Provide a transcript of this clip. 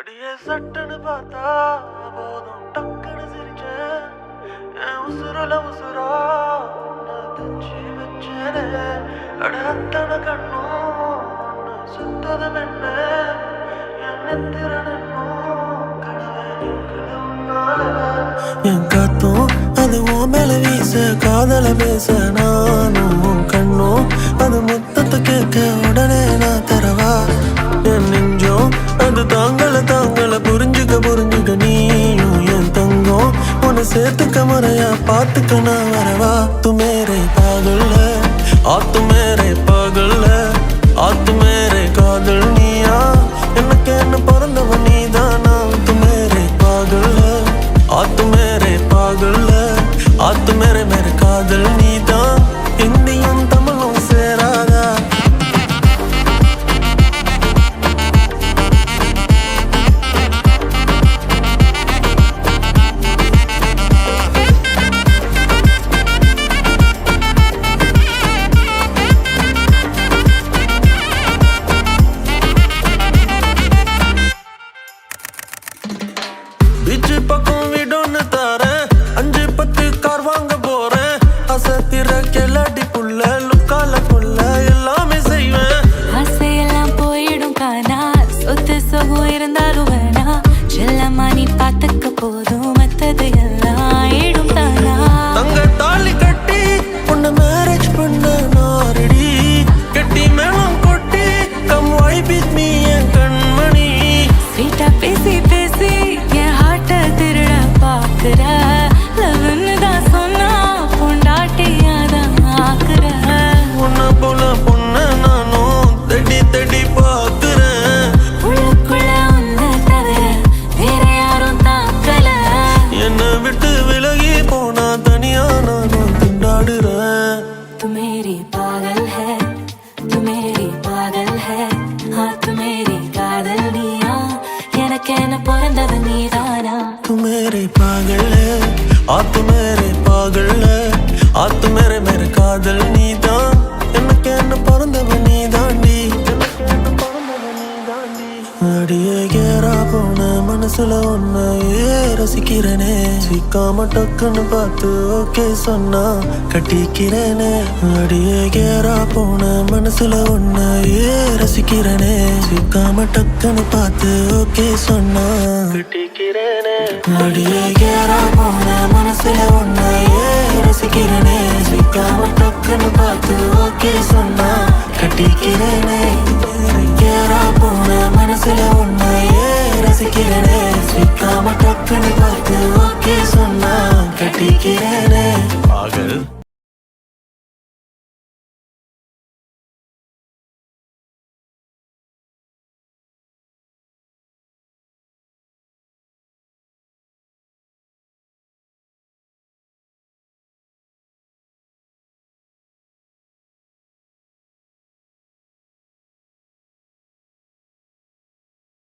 அடியே சட்டுன்னு பார்த்தா போதும் டக்குன்னு சிரிச்சேன். என் உசுரல உசுரா உன்னை தச்சு வச்சேனே. அட அத்தனை கண்ணும் உன்னை சுத்ததும் என்ன என் நெத்திரனும் கடவை நிற்குது உன்னால. என் காத்தும் அது உன் மேல வீச காதல பேச நானும் கண்ணும் அது மொத்தத்தை கேட்க உடனே நான் தரவா. என் நெஞ்சம் அது தாங்கள புரிஞ்சுக்க நீயும் என் தங்கம் உன்னை சேர்த்துக்க முறையா பார்த்துக்க நான் வரவா. तू मेरे पागल है तू मेरे पागल है तू मेरे कादल நீயா எனக்கு என்ன பிறந்தவ நீதானா. तू मेरे पागल है तू मेरे पागल है तू मेरे कादल நீதான். இந்தியும் தமிழும் சேராதா. பீச்சு பக்கம் வீடொன்னு தாரேன் 5-10 கார் வாங்க போறேன். அசத்திர கெல்லாடி புள்ள லுக்கால புள்ள எல்லாமே செய்வேன். ஆசையெல்லாம் போயிடும் காணா சொத்து சொகம் இருந்தாலும் வேணா செல்லம்மா நீ பார்த்துக்க போதும் மத்தது எல்லாம் ஆயிடும் தானா. தங்க தாலி கட்டி உன்னை மேரேஜ் பண்ண நான் ரெடி. கட்டி மேளம் கொட்டி கம் வைப் வித் மீ என் கண்மணி. ஸ்வீட்டா பேசி பேசி என் ஹார்ட்ட திருட பாக்குற லவ்னு தான் சொன்னா பொண்டாட்டியாதான் ஆக்குற. உன்னை போல பொண்ண நானும் தேடி பார்க்கிறேன். உள்ளுக்குள்ள உன்னை தவிர வேற யாரும் தாக்கல. என்னை விட்டு விலகி போனா தனியா நானும் திண்டாடுறேன். तू मेरी पागल है तू मेरी पागल है तू मेरी कादल நீயா எனக்கு என்ன பிறந்தவ நீதானா. तू मेरे पागल है तू मेरे पागल है तू मेरे कादल நீதான். எனக்கு என்ன பிறந்தவ நீதாண்டி. அடியே கேரா போன மனசுல ஒன்னையே ரசிக்கிறேனே. சிக்காம டக்குன்னு பார்த்து ஓகே சொன்னா கட்டிக்கிறேனே. அடியே கேரா போன மனசுல ஒன்னையே ரசிக்கிறேனே. சிக்காம டக்குன்னு பார்த்து ஓகே சொன்னா கட்டிக்கிறேனே. அடியே கேரா போன மனசுல ஒன்னையே ரசிக்கிறேனே. சிக்காம டக்குன்னு பார்த்து ஓகே சொன்னா கட்டிக்கிறேனே. கேரா போன மனசுல ஒன்னையே ரசிக்கிறேனே. சிக்காம டக்குன்னு பார்த்து ஓகே சொன்னா கட்டிக்கிறேனே. பாகல்